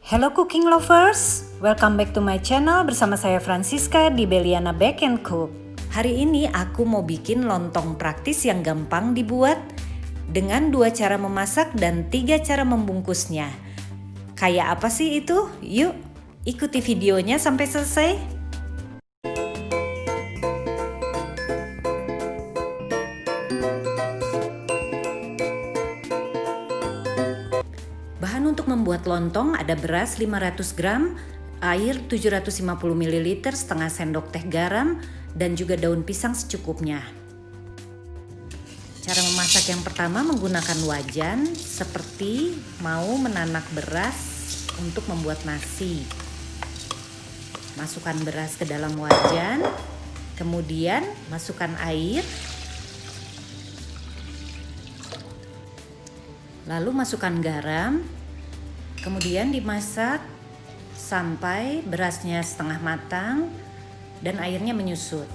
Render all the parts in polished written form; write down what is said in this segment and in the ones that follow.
Hello cooking lovers, welcome back to my channel bersama saya Francisca di Beliana Bake and Cook. Hari ini aku mau bikin lontong praktis yang gampang dibuat dengan 2 cara memasak dan 3 cara membungkusnya. Kayak apa sih itu? Yuk ikuti videonya sampai selesai. Bahan untuk membuat lontong ada beras 500 gram, air 750 ml, setengah sendok teh garam, dan juga daun pisang secukupnya. Cara memasak yang pertama menggunakan wajan seperti mau menanak beras untuk membuat nasi. Masukkan beras ke dalam wajan, kemudian masukkan air, lalu masukkan garam, kemudian dimasak sampai berasnya setengah matang dan airnya menyusut.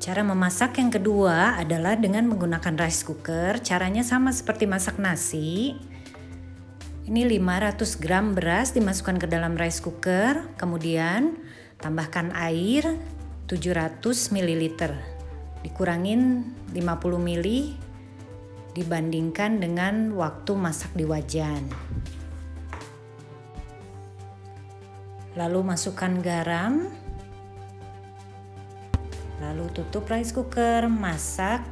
Cara memasak yang kedua adalah dengan menggunakan rice cooker. Caranya sama seperti masak nasi. Ini 500 gram beras dimasukkan ke dalam rice cooker, kemudian tambahkan air 700 ml. Dikurangin 50 ml dibandingkan dengan waktu masak di wajan. Lalu masukkan garam. Lalu tutup rice cooker, masak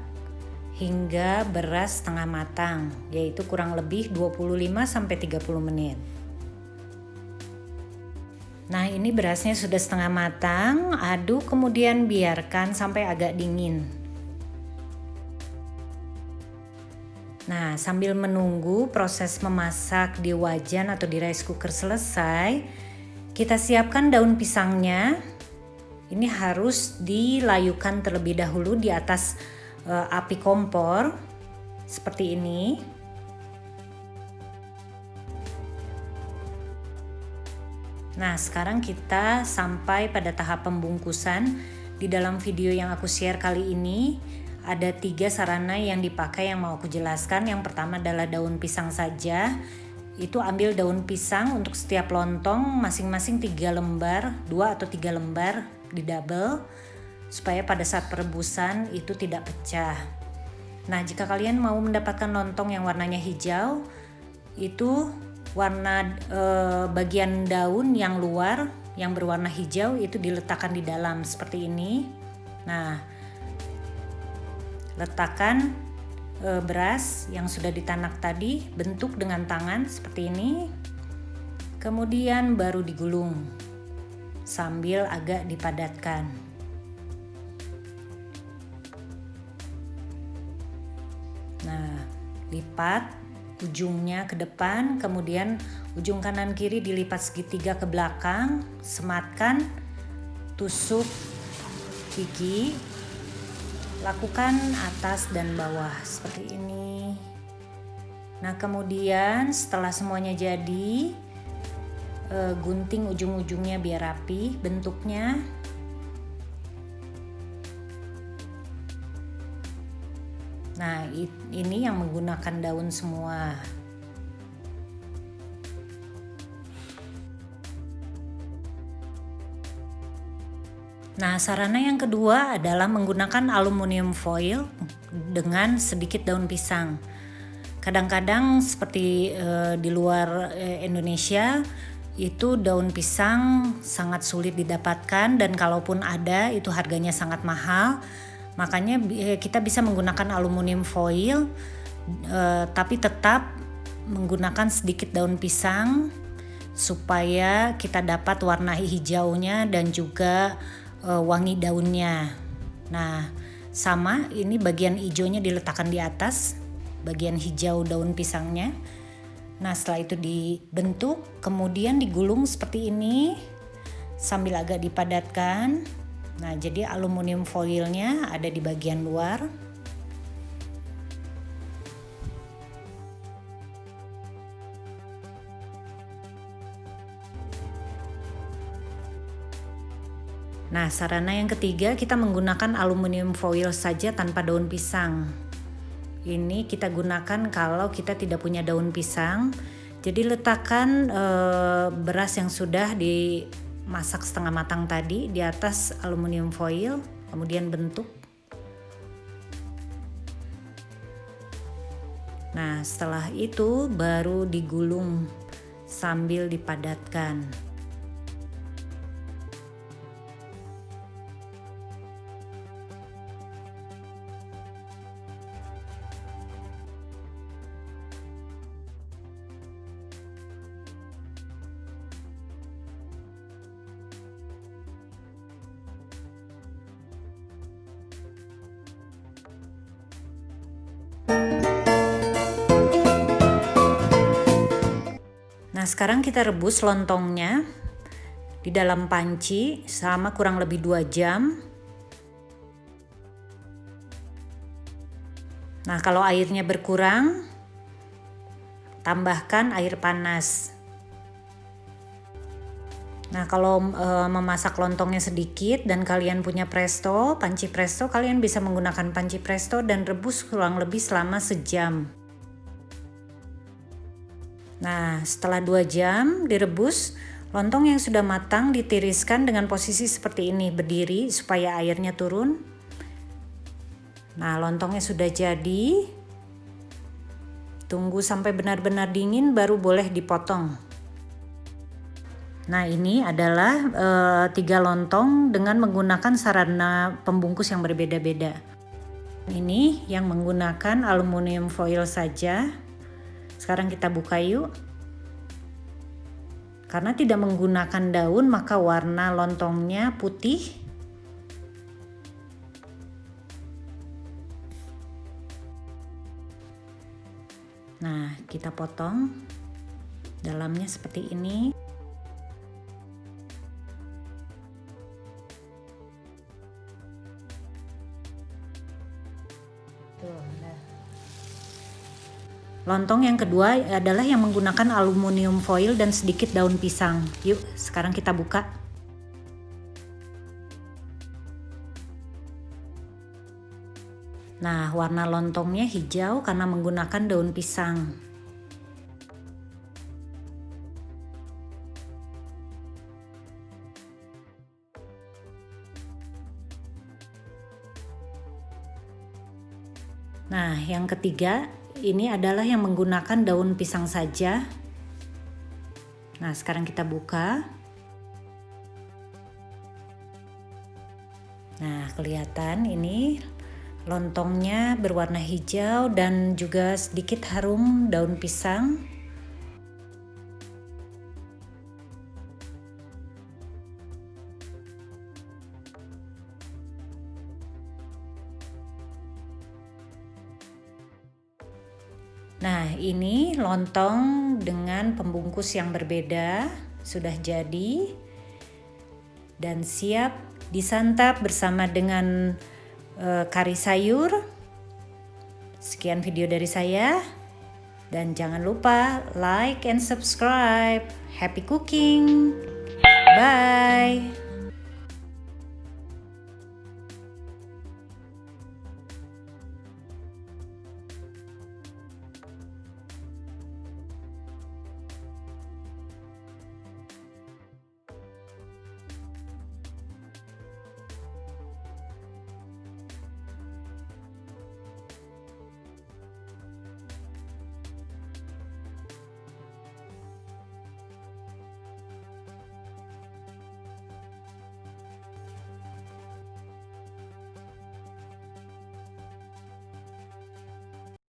hingga beras setengah matang, yaitu kurang lebih 25-30 menit. Nah, ini berasnya sudah setengah matang, aduk kemudian biarkan sampai agak dingin. Nah, sambil menunggu proses memasak di wajan atau di rice cooker selesai, kita siapkan daun pisangnya. Ini harus dilayukan terlebih dahulu di atas api kompor seperti ini. Nah, sekarang kita sampai pada tahap pembungkusan. Di dalam video yang aku share kali ini ada 3 sarana yang dipakai yang mau aku jelaskan. Yang pertama adalah daun pisang saja. Itu ambil daun pisang untuk setiap lontong masing-masing 3 lembar, 2 atau 3 lembar di double supaya pada saat perebusan itu tidak pecah. Nah, jika kalian mau mendapatkan lontong yang warnanya hijau, itu warna bagian daun yang luar yang berwarna hijau itu diletakkan di dalam seperti ini. Nah, letakkan beras yang sudah ditanak tadi, bentuk dengan tangan seperti ini, kemudian baru digulung sambil agak dipadatkan. Nah, lipat ujungnya ke depan, kemudian ujung kanan kiri dilipat segitiga ke belakang, sematkan, tusuk gigi, lakukan atas dan bawah seperti ini. Nah, kemudian setelah semuanya jadi, gunting ujung-ujungnya biar rapi bentuknya. Nah, ini yang menggunakan daun semua. Nah, sarana yang kedua adalah menggunakan aluminium foil dengan sedikit daun pisang. Kadang-kadang seperti di luar Indonesia itu daun pisang sangat sulit didapatkan, dan kalaupun ada itu harganya sangat mahal. Makanya kita bisa menggunakan aluminium foil, tapi tetap menggunakan sedikit daun pisang supaya kita dapat warna hijaunya dan juga wangi daunnya. Nah, sama ini bagian hijaunya diletakkan di atas, bagian hijau daun pisangnya. Nah, setelah itu dibentuk, kemudian digulung seperti ini sambil agak dipadatkan. Nah, jadi aluminium foilnya ada di bagian luar. Nah, sarana yang ketiga kita menggunakan aluminium foil saja tanpa daun pisang. Ini kita gunakan kalau kita tidak punya daun pisang. Jadi letakkan beras yang sudah dimasak setengah matang tadi di atas aluminium foil, kemudian bentuk. Nah, setelah itu baru digulung sambil dipadatkan. Nah, sekarang kita rebus lontongnya di dalam panci selama kurang lebih 2 jam. Nah, kalau airnya berkurang, tambahkan air panas. Nah, kalau memasak lontongnya sedikit dan kalian punya presto, panci presto, kalian bisa menggunakan panci presto dan rebus kurang lebih selama sejam. Nah, setelah 2 jam direbus, lontong yang sudah matang ditiriskan dengan posisi seperti ini, berdiri supaya airnya turun. Nah, lontongnya sudah jadi. Tunggu sampai benar-benar dingin baru boleh dipotong. Nah, ini adalah 3 lontong dengan menggunakan sarana pembungkus yang berbeda-beda. Ini yang menggunakan aluminium foil saja. Sekarang kita buka yuk. Karena tidak menggunakan daun, maka warna lontongnya putih. Nah, kita potong. Dalamnya seperti ini. Lontong yang kedua adalah yang menggunakan aluminium foil dan sedikit daun pisang. Yuk, sekarang kita buka. Nah, warna lontongnya hijau karena menggunakan daun pisang. Nah, yang ketiga ini adalah yang menggunakan daun pisang saja. Nah, sekarang kita buka. Nah, kelihatan ini lontongnya berwarna hijau dan juga sedikit harum daun pisang. Nah, ini lontong dengan pembungkus yang berbeda sudah jadi dan siap disantap bersama dengan kari sayur. Sekian video dari saya dan jangan lupa like and subscribe. Happy cooking. Bye.